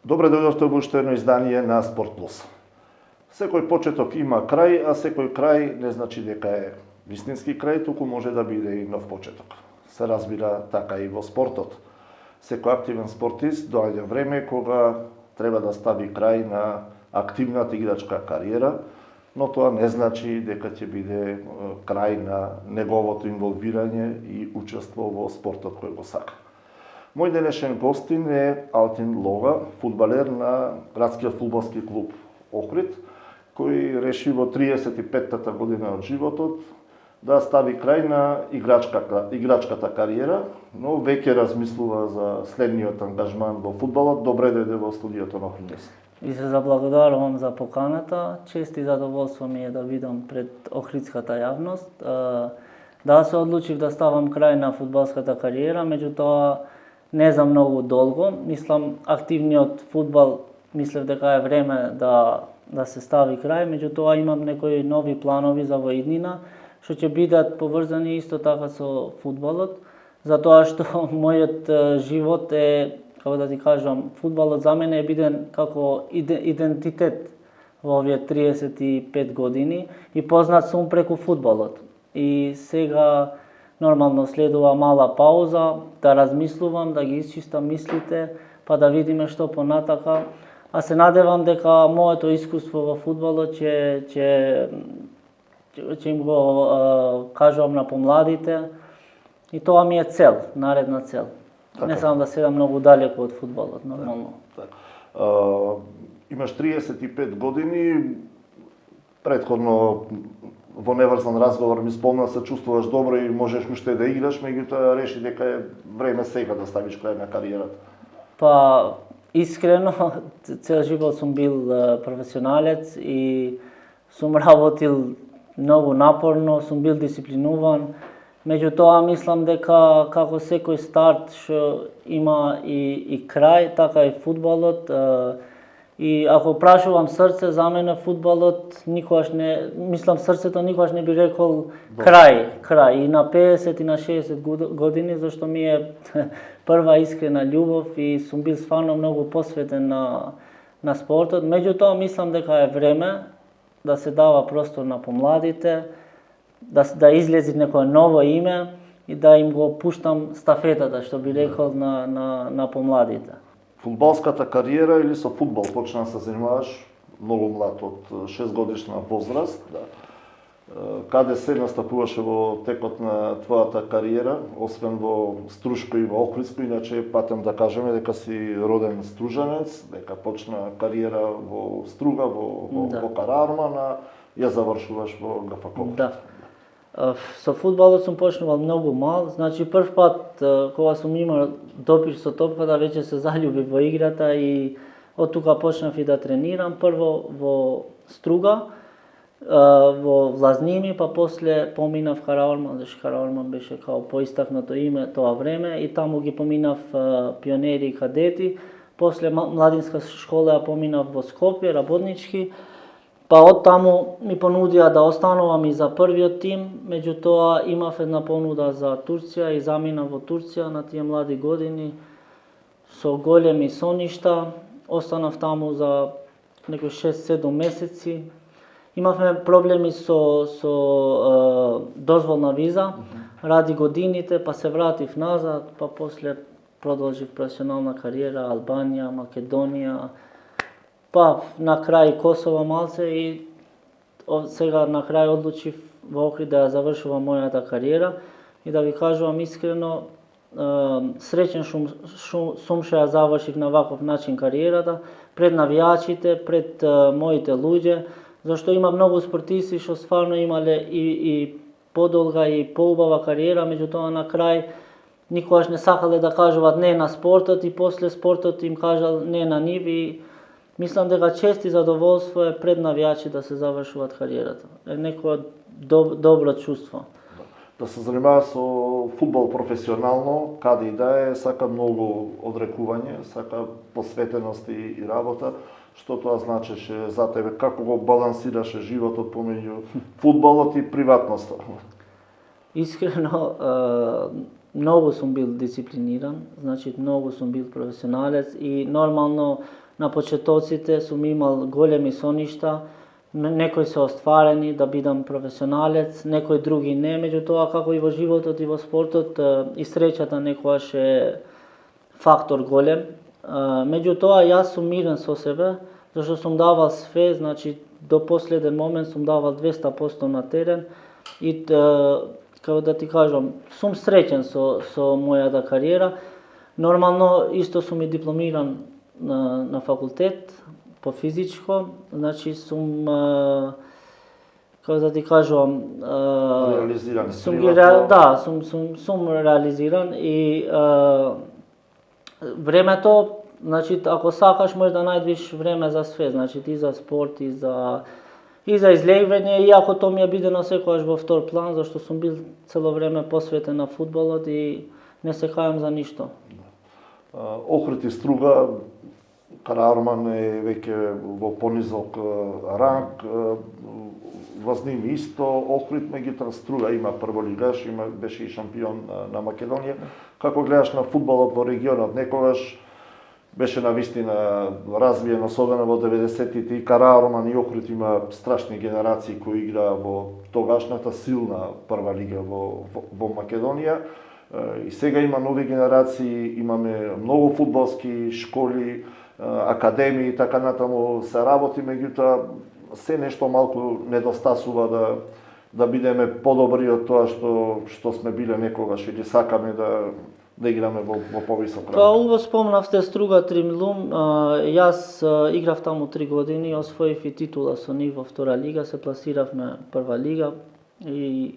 Добре дојдовте во уште едно издание на Спорт Плюс. Секој почеток има крај, а секој крај не значи дека е вистински крај, туку може да биде и нов почеток. Се разбира така и во спортот. Секој активен спортист доаѓа време кога треба да стави крај на активната играчка кариера, но тоа не значи дека ќе биде крај на неговото инволвирање и учество во спортот кој го сака. Мој денешен гостин е Алтин Лога, фудбалер на градскиот фудбалски клуб Охрид, кој реши во 35-та година од животот да стави крај на играчката кариера, но веќе размислува за следниот ангажман во фудбалот. Добре дојде во студиото на Охрид. И се заблагодарувам за поканата. Чест и задоволство ми е да видам пред охридската јавност. Да се одлучив да ставам крај на фудбалската кариера, меѓутоа не за многу долго. Мислам, активниот фудбал, мислев дека е време да се стави крај, меѓутоа имам некои нови планови за во иднина, што ќе бидат поврзани исто така со фудбалот, затоа што мојот живот е, како да ти кажам, фудбалот за мене е биден како идентитет во овие 35 години и познат сум преку фудбалот. И сега нормално следува мала пауза, да размислувам, да ги исчистам мислите, па да видиме што понатака. А се надевам дека моето искуство во фудбалот ќе им го кажувам на помладите и тоа ми е цел, наредна цел. Така. Не сам да седам многу далеко од фудбалот, нормално. Имаш 35 години, претходно во неврзан разговор ми спомна се чувствуваш добро и можеш уште да играш, меѓутоа реши дека е време сега да ставиш крај на кариерата. Па, искрено, цел живот сум бил професионалец и сум работил многу напорно, сум бил дисциплинуван. Меѓутоа мислам дека како секој старт што има и крај, така и фудбалот. И ако прашувам срце, за мене фудбалот никогаш не, мислам срцето никогаш не би рекол крај. И на 50 и на 60 години, зашто ми е прва искрена љубов и сум бил стварно многу посветен на спортот. Меѓутоа мислам дека е време да се дава простор на помладите, да излези некое ново име и да им го пуштам стафетата, што би рекол на помладите. Фудбалската кариера или со фудбал почна да се занимаваш многу млад, од 6 годишна возраст. Да. Каде се настапуваше во текот на твојата кариера, освен во Струшко и во Охридско, иначе патем да кажеме дека си роден стружанец, дека почна кариера во Струга, во Караарман, а ја завршуваш во ГФК. Да. Со фудбалот сум почнувал многу мал, значи прв пат кога сум имал допир со топката, веќе се заљубив во играта и од тука почнав и да тренирам, прво во Струга, во Влазними, па после поминав Караарман, зашто Караарман беше као поистакнато име тоа време и таму ги поминав пионери и кадети, после младинска школа ја поминав во Скопје, работнички. Па од таму ми понудија да останувам и за првиот тим, меѓутоа имав една понуда за Турција и заминав во Турција на тие млади години со големи соништа. Останав таму за некои 6-7 месеци. Имавме проблеми со дозволна виза, ради годините, па се вратив назад, па после продолжив професионална кариера, Албанија, Македонија, па на крај Косово малце и сега на крај одлучив во Охрид да ја завршувам мојата кариера и да ви кажувам искрено, среќен сум што ја завршив на ваков начин кариерата, пред навијачите, пред моите луѓе, зашто има многу спортисти што стварно имале и подолга и поубава кариера, меѓутоа на крај никогаш не сакале да кажуваат не на спортот и после спортот им кажал не на нив и мислам дека чест и задоволство е пред навијачи да се завршуваат кариерата. Е некој добро чувство. Да се занимава со фудбал професионално, каде и да е, сака многу одрекување, сака посветеност и работа. Што тоа значеше за тебе? Како го балансираше животот помеѓу фудбалот и приватноста? Искрено, многу сум бил дисциплиниран, значи многу сум бил професионалец и нормално на почетоците сум имал големи соништа, некои се остварени да бидам професионалец, некои други не, меѓутоа како и во животот и во спортот и среќата некогаш е фактор голем. Меѓутоа јас сум мирен со себе, зашто сум давал све, значи до последен момент сум давал 200% на терен и како да ти кажам, сум среќен со мојата кариера. Нормално исто сум и дипломиран на факултет по физичко, значи сум како да ти кажам реализиран. Сум реализиран и времето, значи ако сакаш можеш да најдеш време за све, значи и за спорт и за излегување, иако тоа ми е бидено секогаш во втор план, зашто сум бил цело време посветен на фудбалот и не се кајам за ништо. Охрид и Струга, Караарман е веќе во понизок ранг, возними исто, Охрид, меѓутоа Струга има прволигаш, беше и шампион на Македонија. Како гледаш на фудбалот во регионот? Некогаш беше навистина развиен, особено во 90-тите, и Караарман и Охрид има страшни генерации кои играа во тогашната силна прва лига во Македонија. И сега има нови генерации, имаме многу фудбалски школи, академии и така натаму се работи, меѓутоа се нешто малку недостасува да бидеме подобри од тоа што сме биле некогаш или сакаме да играме во повисок ранг. Па убаво спомнавте Струга Тримлум, јас играв таму 3 години, освоив и титула со нив во втора лига, се пласиравме прва лига и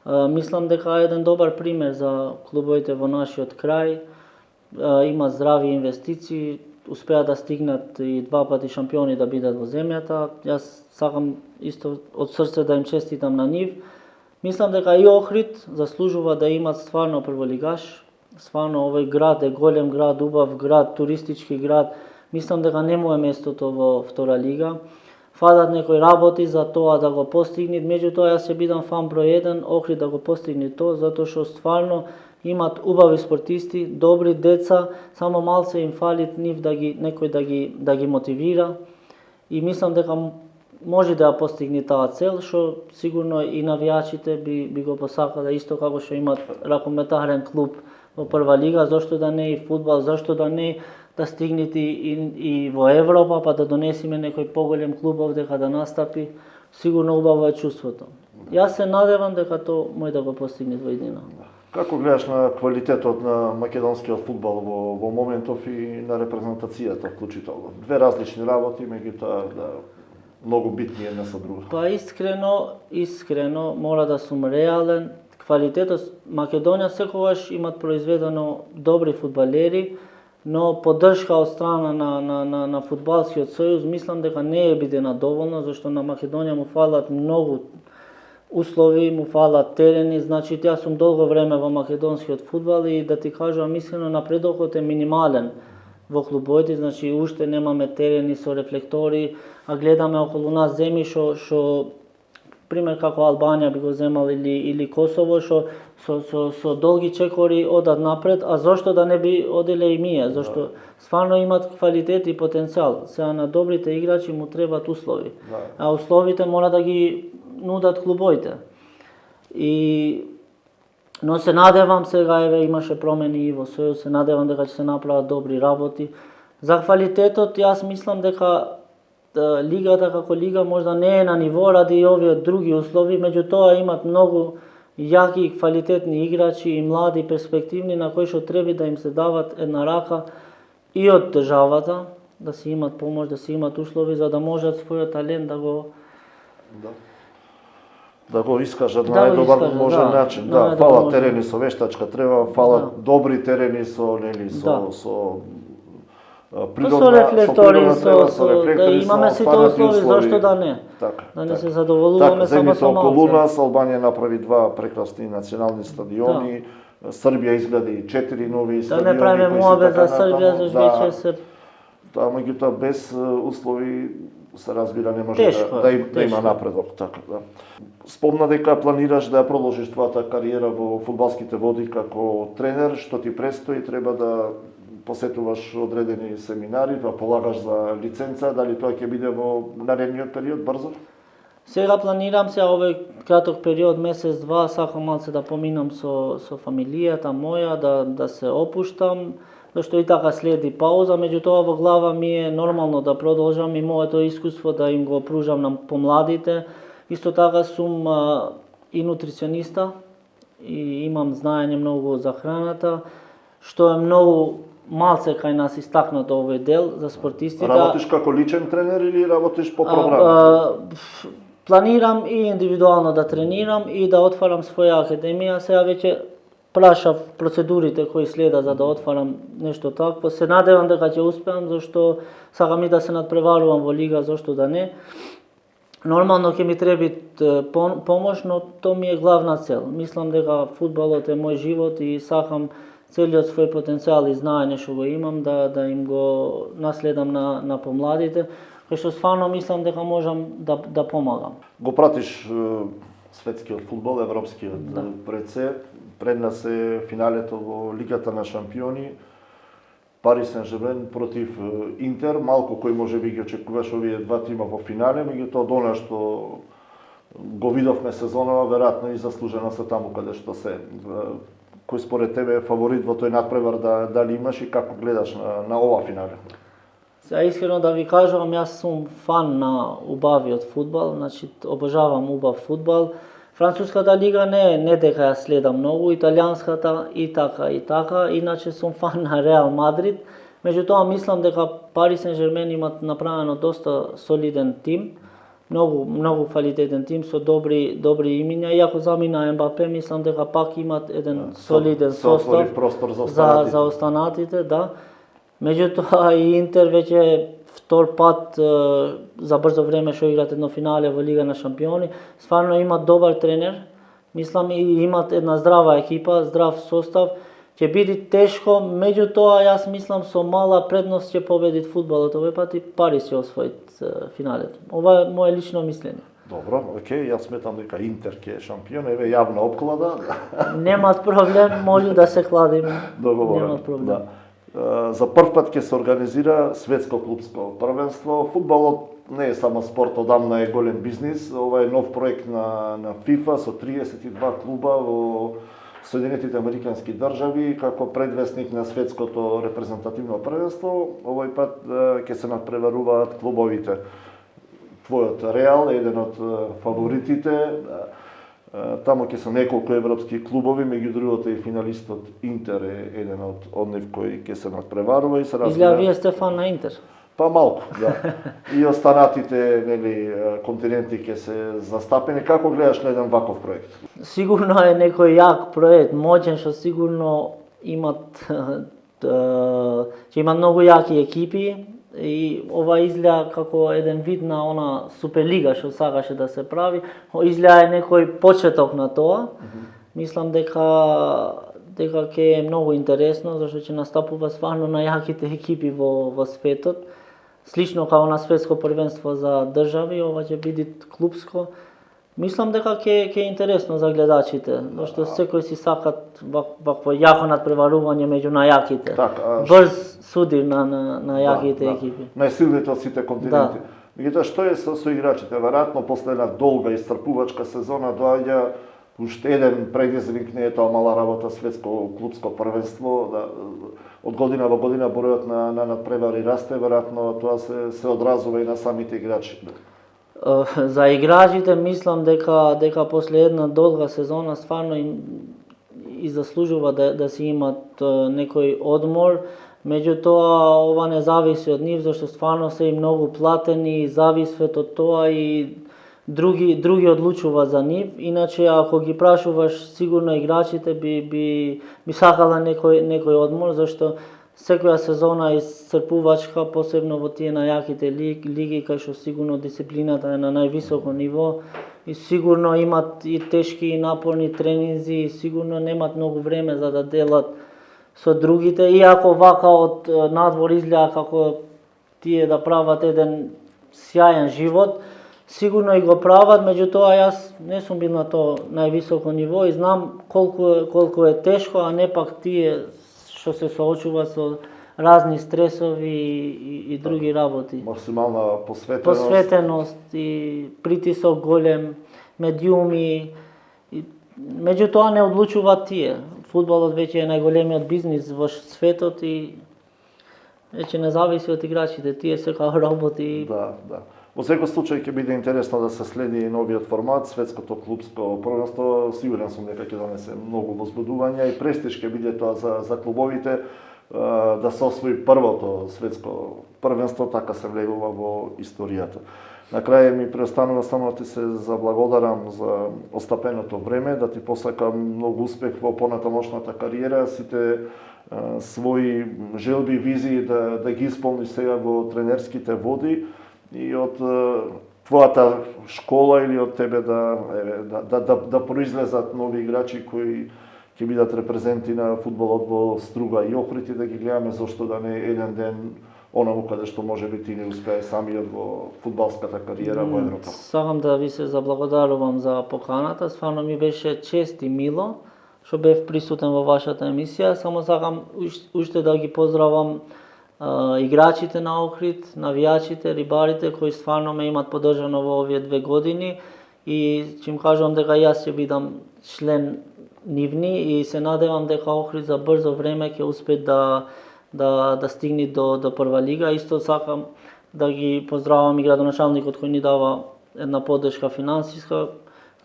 мислам дека е еден добар пример за клубовите во нашиот крај. Има здрави инвестиции, успеа да стигнат и 2 пати шампиони да бидат во земјата. Јас сакам исто од срце да им честитам на нив. Мислам дека и Охрид заслужува да имат стварно прволигаш. Стварно овој град е голем град, убав град, туристички град. Мислам дека не му е местото во втора лига. Фалат некои работи за тоа да го постигнат, меѓутоа јас се бидам фан број 1, Охрид да го постигне тоа, затоа што стварно имат убави спортисти, добри деца, само малце им фали нив некој да ги мотивира и мислам дека може да ја постигне таа цел, што сигурно и навијачите би го посакале, исто како што имат ракометарен клуб во прва лига, зашто да не и фудбал, зашто да не да стигнете и во Европа, па да донесиме некој поголем клуб овдека да настапи, сигурно убаво е чувството. Јас се надевам дека тоа може да го постигне во иднина. Како гледаш на квалитетот на македонскиот фудбал во моментов и на репрезентацијата вклучително? Две различни работи, меѓутоа многу битни една со друга. Па искрено мора да сум реален. Квалитетот Македонија секогаш имат произведено добри фудбалери, но поддршка од страна на фудбалскиот сојуз мислам дека не е бидена доволно, зашто на Македонија му фалат многу услови, му фалат терени, значи јас сум долго време во македонскиот фудбал и да ти кажам искрено напредокот е минимален во клубовите, значи уште немаме терени со рефлектори, а гледаме околу нас земји што пример како Албанија би го земал или Косово што со долги чекори одат напред, а зошто да не би оделе и ние, зашто стварно имат квалитет и потенцијал. Сега на добрите играчи му требаат услови, а условите мора да ги нудат клубовите. Но се надевам сега имаше промени и во сојуз, се надевам дека ќе се направат добри работи. За квалитетот јас мислам дека лигата како лига можда не е на ниво ради и овие други услови, меѓутоа имат многу јаки и квалитетни играчи и млади перспективни на кои што треба да им се дават една рака и од државата, да си имат помош, да си имат услови за да можат својот талент да го искажат на најдобар можен начин. Фалат терени со вештачка трева, фалат добри терени со со рефлектори, имаме сите услови, зашто да не? Да не се задоволуваме само со малце. Околу нас Албанија направи 2 прекрасни национални стадиони, Србија изгради 4 нови стадиони. Да не правиме муабет за Србија, зашто веќе се... Меѓутоа без услови се разбира не може да има напредок. Спомна дека планираш да ја продолжиш твојата кариера во фудбалските води како тренер, што ти престои, треба да посетуваш одредени семинари, па полагаш за лиценца, дали тоа ќе биде во наредниот период брзо? Сега планирам се овој краток период, месец-два, сакам малце да поминам со фамилијата моја, да се опуштам, зашто и така следи пауза, меѓутоа во глава ми е нормално да продолжам и моето искуство да им го пружам на помладите. Исто така сум и нутрициониста и имам знаење многу за храната, што е многу малце кај нас истакнат овој дел за спортистите. Работиш како личен тренер или работиш по програма? Планирам и индивидуално да тренирам и да отварам своја академија. Сега веќе прашав процедурите кои следа за да отварам нешто такво. Се надевам дека ќе успеам, зашто сакам и да се надпреварувам во лига, зашто да не. Нормално ќе ми треби помош, но тоа ми е главна цел. Мислам дека фудбалот е мој живот и сакам целиот свој потенцијал и знаење што го имам да им го наследам на помладите, кај што стварно мислам дека можам да помагам. Го пратиш светскиот фудбал, европскиот пред се. Пред нас е финалето во Лигата на шампиони. Пари Сен-Жермен против Интер, малку кој може би ги очекуваш овие два тима во финале, меѓутоа до она што го видовме сезонава, веројатно и заслужено се таму каде што се. Кој според тебе е фаворит во тој надпревар, дали имаш и како гледаш на ова финале? Сега искрено да ви кажувам, јас сум фан на убавиот фудбал, значи обожавам убав фудбал. Француската лига не дека ја следам многу, италијанската и така, иначе сум фан на Реал Мадрид. Меѓутоа мислам дека Пари Сен-Жермен имат направено доста солиден тим, многу квалитетен тим со добри имиња, иако замина Ембапе, мислам дека пак имат еден солиден состав за останатите, да. Меѓутоа и Интер веќе втор пат за брзо време што играат едно финале во Лига на шампиони. Стварно имат добар тренер, мислам и имат една здрава екипа, здрав состав. Ќе биде тешко, меѓутоа јас мислам со мала предност ќе победит фудбалот овој пат и Пари ќе освоит финалето. Ова е мое лично мислење. Добро, окей, јас сметам дека Интер ќе е шампион, еве јавна опклада. Немат проблем, може да се кладиме. Договорено. Немат проблем. Да. За прв пат ќе се организира светско клубско првенство. Фудбалот не е само спорт, одамна е голем бизнис. Ова е нов проект на ФИФА со 32 клуба во Соединетите Американски држави како предвестник на светското репрезентативно првенство. Овој пат ќе се надпреваруваат клубовите. Твојот Реал е еден од фаворитите. Таму ќе се неколку европски клубови, меѓу другото и финалистот Интер е еден од нив кој ќе се надпреварува и се разбира. Изгледа вие сте фан на Интер. Па малку, да. И останатите континенти ќе се застапени. Како гледаш на еден ваков проект? Сигурно е некој јак проект, моќен, што сигурно имат ќе има многу јаки екипи и ова изгледа како еден вид на она суперлига што сакаше да се прави. Изгледа е некој почеток на тоа. Мислам дека ќе е многу интересно, зашто ќе настапува стварно на јаките екипи во светот. Слично како на светско првенство за држави, ова ќе биде клубско. Мислам дека ќе е интересно за гледачите, зашто секој си сакат вакво јако надпреварување меѓу најаките. Брз судир на јаките екипи. Најсилните од сите континенти. Меѓутоа, што е со играчите? Веројатно после една долга исцрпувачка сезона доаѓа уште еден предизвик, не е тоа мала работа, светско клубско првенство, од година во година бројот на надпревари расте, веројатно тоа се одразува и на самите играчи. За играчите мислам дека после една долга сезона стварно и заслужува да си имат некој одмор. Меѓутоа ова не зависи од нив, зашто стварно се и многу платени, зависат од тоа и други одлучува за нив. Иначе ако ги прашуваш, сигурно играчите би сакала некој одмор, зашто секоја сезона е исцрпувачка, посебно во тие најаките лиги, кај што сигурно дисциплината е на највисоко ниво и сигурно имат и тешки и напорни тренинзи и сигурно немат многу време за да делат со другите. Иако вака од надвор изгледа како тие да прават еден сјаен живот, сигурно и го прават, меѓутоа јас не сум бил на тоа највисоко ниво и знам колку е тешко, а не пак тие што се соочува со разни стресови и други работи. Максимална посветеност. Посветеност и притисок голем, медиуми. Меѓутоа не одлучуваат тие. Фудбалот веќе е најголемиот бизнис во светот и веќе не зависи од играчите, тие се као роботи. Да. Во секој случај ќе биде интересно да се следи и новиот формат, светското клубско првенство. Сигурен сум дека ќе донесе многу возбудување и престиж ќе биде тоа за клубовите да се освои првото светско првенство, така се влегува во историјата. На крај ми преостанува само да ти се заблагодарам за остапеното време, да ти посакам многу успех во понатамошната кариера, сите своји желби, визии да ги исполниш сега во тренерските води и од твојата школа или од тебе да произлезат нови играчи кои ќе бидат репрезенти на фудбалот во Струга и Охрид и да ги гледаме зошто да не еден ден онаму каде што може би ти не успее самиот во фудбалската кариера во Европа. Сакам да ви се заблагодарувам за поканата, стварно ми беше чест и мило што бев присутен во вашата емисија. Само сакам уште да ги поздравам играчите на Охрид, навијачите, рибарите кои стварно ме имат поддржано во овие 2 години и ќе им кажам дека јас ќе бидам член нивни и се надевам дека Охрид за брзо време ќе успее да стигне до прва лига. Исто сакам да ги поздравам и градоначалникот кој ни дава една поддршка финансиска,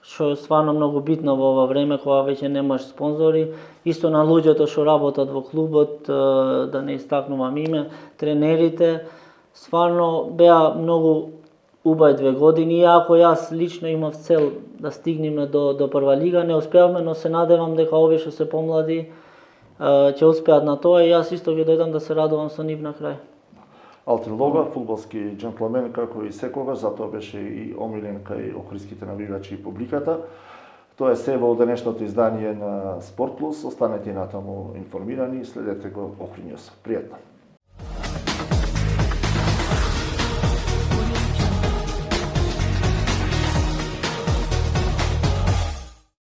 што е стварно многу битно во ова време кога веќе немаш спонзори. Исто на луѓето што работат во клубот, да не истакнувам име, тренерите, стварно беа многу убави 2 години, иако јас лично имав цел да стигнеме до прва лига, не успеавме, но се надевам дека овие што се помлади ќе успеат на тоа и јас исто ќе дојдам да се радувам со нив на крај. Алтин Лога, фудбалски џентлемен како и секогаш, затоа беше и омилен кај охридските навигачи и публиката. Тоа е се во денешното издание на Спорт Плюс. Останете натаму информирани и следете го Охрид Нјуз. Пријатно!